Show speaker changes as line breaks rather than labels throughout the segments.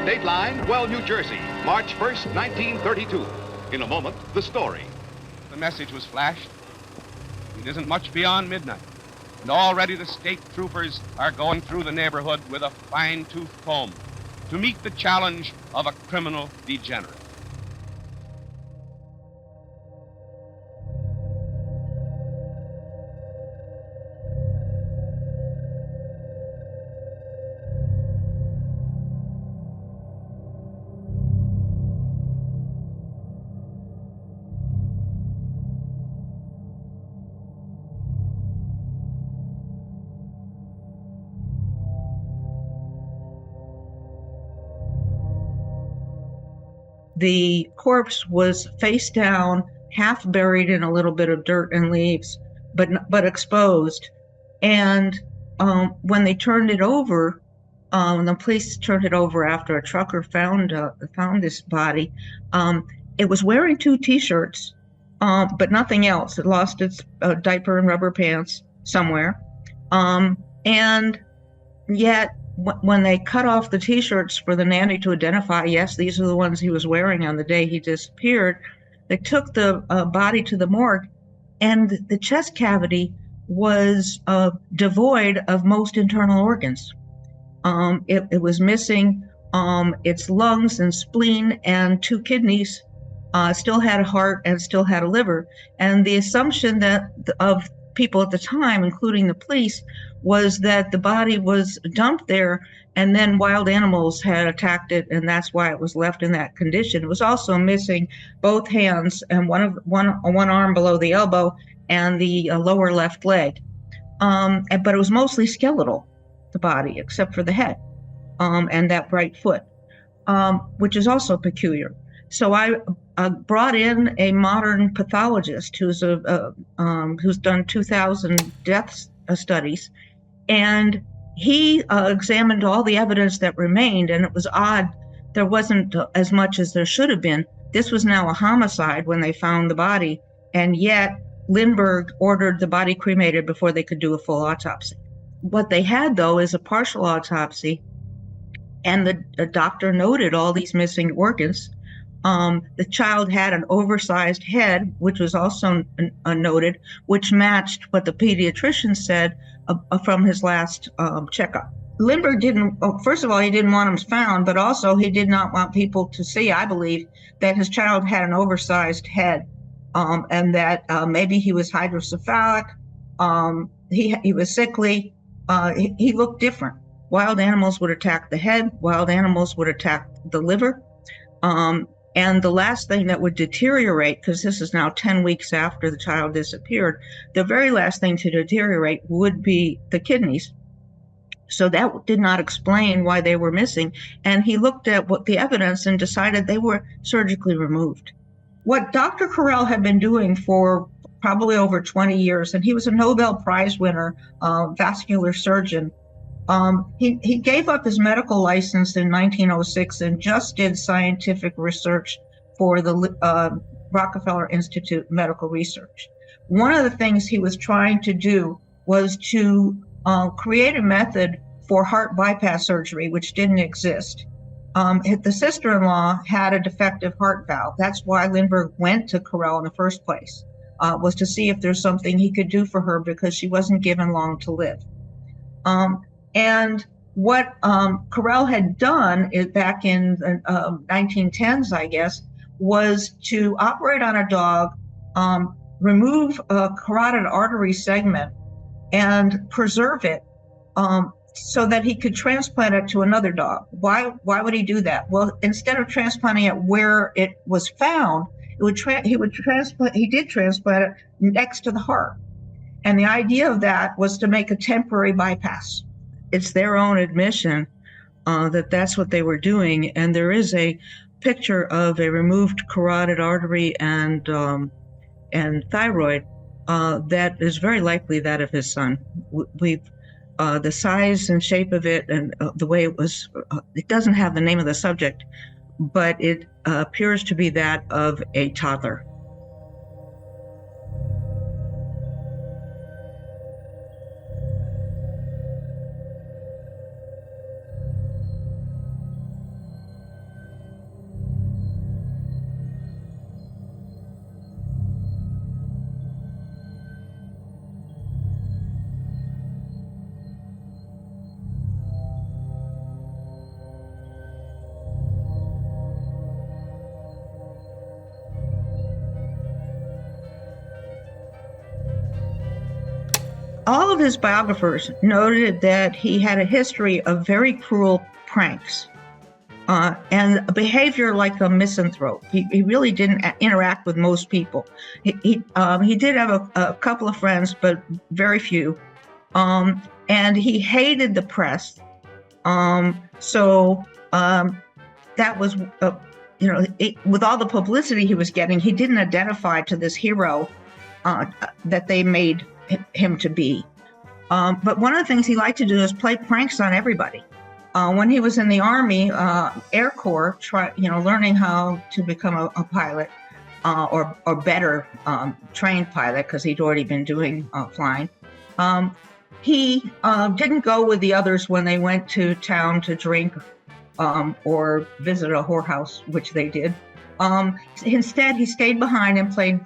Dateline, Well, New Jersey, March 1st, 1932. In a moment, the story.
The message was flashed. It isn't much beyond midnight, and already the state troopers are going through the neighborhood with a fine-tooth comb to meet the challenge of a criminal degenerate.
The corpse was face down, half buried in a little bit of dirt and leaves, but exposed. And when they turned it over, the police turned it over after a trucker found this body. It was wearing 2 T-shirts, but nothing else. It lost its diaper and rubber pants somewhere, and yet. When they cut off the T-shirts for the nanny to identify, yes, these are the ones he was wearing on the day he disappeared, they took the body to the morgue, and the chest cavity was devoid of most internal organs. It was missing its lungs and spleen and 2 kidneys, still had a heart and still had a liver. And the assumption that of people at the time, including the police, was that the body was dumped there and then wild animals had attacked it, and that's why it was left in that condition. It was also missing both hands and one arm below the elbow and the lower left leg. But it was mostly skeletal, the body, except for the head and that right foot, which is also peculiar. So I brought in a modern pathologist who's done 2,000 death studies, and he examined all the evidence that remained, and it was odd. There wasn't as much as there should have been. This was now a homicide when they found the body, and yet Lindbergh ordered the body cremated before they could do a full autopsy. What they had, though, is a partial autopsy, and the doctor noted all these missing organs. The child had an oversized head, which was also noted, which matched what the pediatrician said from his last checkup. Lindbergh first of all, he didn't want him found, but also he did not want people to see, I believe, that his child had an oversized head, and that maybe he was hydrocephalic, he was sickly, he looked different. Wild animals would attack the head, wild animals would attack the liver. And the last thing that would deteriorate, because this is now 10 weeks after the child disappeared, the very last thing to deteriorate would be the kidneys. So that did not explain why they were missing. And he looked at the evidence and decided they were surgically removed. What Dr. Carell had been doing for probably over 20 years, and he was a Nobel Prize winner, vascular surgeon. He gave up his medical license in 1906 and just did scientific research for the Rockefeller Institute Medical Research. One of the things he was trying to do was to create a method for heart bypass surgery, which didn't exist. The sister-in-law had a defective heart valve. That's why Lindbergh went to Carell in the first place, was to see if there's something he could do for her because she wasn't given long to live. And what Carell had done back in the 1910s, I guess, was to operate on a dog, remove a carotid artery segment, and preserve it so that he could transplant it to another dog. Why would he do that? Well, instead of transplanting it where it was found, he did transplant it next to the heart. And the idea of that was to make a temporary bypass. It's their own admission that that's what they were doing. And there is a picture of a removed carotid artery and thyroid that is very likely that of his son. The size and shape of it and the way it was, it doesn't have the name of the subject, but it appears to be that of a toddler. All of his biographers noted that he had a history of very cruel pranks and a behavior like a misanthrope. He really didn't interact with most people. He did have a couple of friends, but very few. And he hated the press. So that was, with all the publicity he was getting, he didn't identify to this hero that they made him to be. But one of the things he liked to do is play pranks on everybody. When he was in the Army, Air Corps, learning how to become a pilot or better trained pilot, because he'd already been doing flying. He didn't go with the others when they went to town to drink or visit a whorehouse, which they did. Instead, he stayed behind and played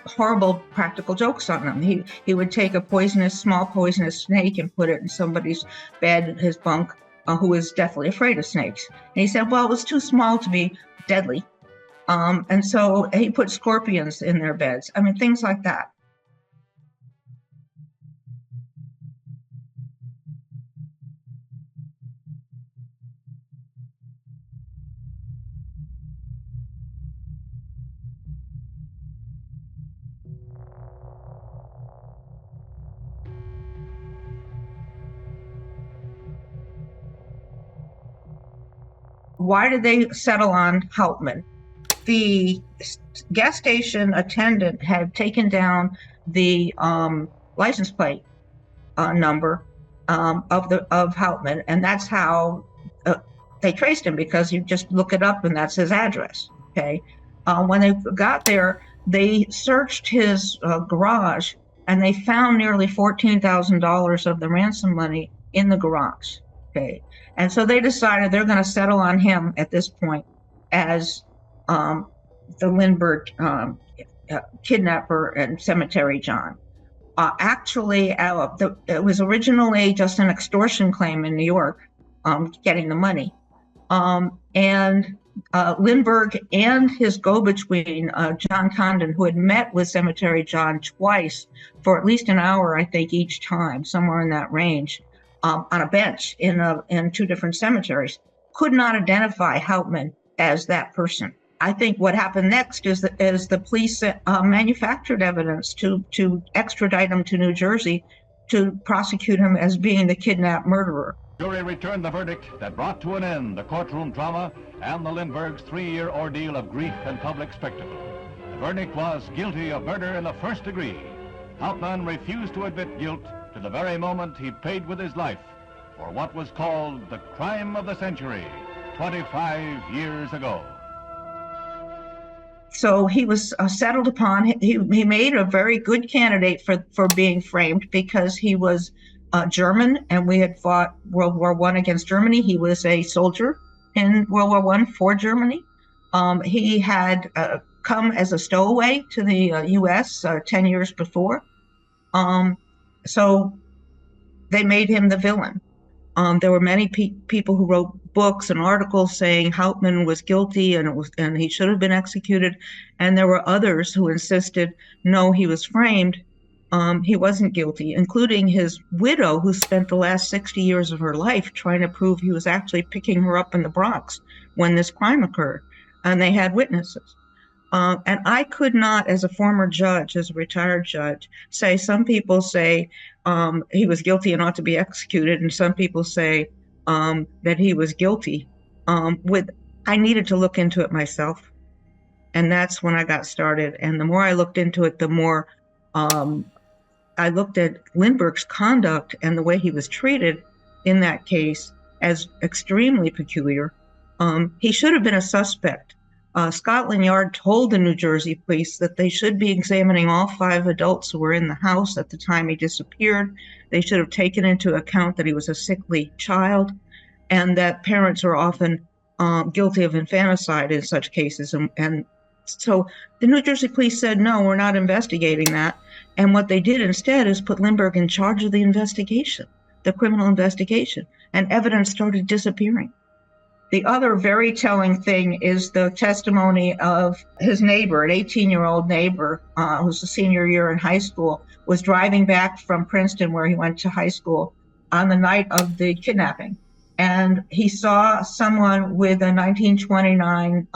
horrible practical jokes on them. He would take a small poisonous snake and put it in somebody's bed, his bunk, who was deathly afraid of snakes. And he said, well, it was too small to be deadly. And so he put scorpions in their beds. I mean, things like that. Why did they settle on Hauptmann? The gas station attendant had taken down the license plate number of Hauptmann, and that's how they traced him, because you just look it up and that's his address. Okay, when they got there, they searched his garage and they found nearly $14,000 of the ransom money in the garage. Okay, and so they decided they're going to settle on him at this point as the Lindbergh kidnapper and Cemetery John. It was originally just an extortion claim in New York, getting the money. And Lindbergh and his go-between, John Condon, who had met with Cemetery John twice for at least an hour, I think, each time, somewhere in that range, on a bench in two different cemeteries, could not identify Hauptmann as that person. I think what happened next is the police manufactured evidence to extradite him to New Jersey to prosecute him as being the kidnapped murderer.
Jury returned the verdict that brought to an end the courtroom drama and the Lindberghs' 3-year ordeal of grief and public spectacle. The verdict was guilty of murder in the first degree. Hauptmann refused to admit guilt to the very moment he paid with his life for what was called the crime of the century 25 years ago.
So he was settled upon. He made a very good candidate for being framed, because he was German, and we had fought World War I against Germany. He was a soldier in World War I for Germany. He had come as a stowaway to the U.S. 10 years before. So they made him the villain. There were many people who wrote books and articles saying Hauptmann was guilty and he should have been executed. And there were others who insisted, no, he was framed. He wasn't guilty, including his widow, who spent the last 60 years of her life trying to prove he was actually picking her up in the Bronx when this crime occurred. And they had witnesses. And I could not, as a former judge, as a retired judge, say, some people say he was guilty and ought to be executed, and some people say that he was guilty. I needed to look into it myself. And that's when I got started. And the more I looked into it, the more I looked at Lindbergh's conduct and the way he was treated in that case as extremely peculiar. He should have been a suspect. Scotland Yard told the New Jersey police that they should be examining all 5 adults who were in the house at the time he disappeared. They should have taken into account that he was a sickly child, and that parents are often guilty of infanticide in such cases. And so the New Jersey police said, no, we're not investigating that. And what they did instead is put Lindbergh in charge of the investigation, the criminal investigation, and evidence started disappearing. The other very telling thing is the testimony of his neighbor, an 18-year-old neighbor, who was a senior year in high school, was driving back from Princeton, where he went to high school, on the night of the kidnapping. And he saw someone with a 1929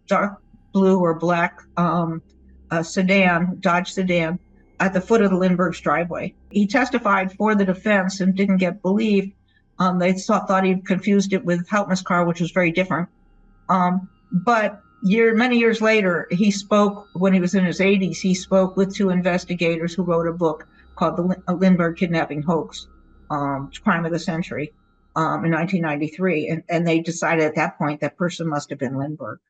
dark blue or black sedan, Dodge sedan, at the foot of the Lindbergh's driveway. He testified for the defense and didn't get believed. They thought he confused it with Hauptmann's car, which was very different. But many years later, he spoke, when he was in his 80s, he spoke with two investigators who wrote a book called The Lindbergh Kidnapping Hoax, Crime of the Century, in 1993. And they decided at that point that person must have been Lindbergh.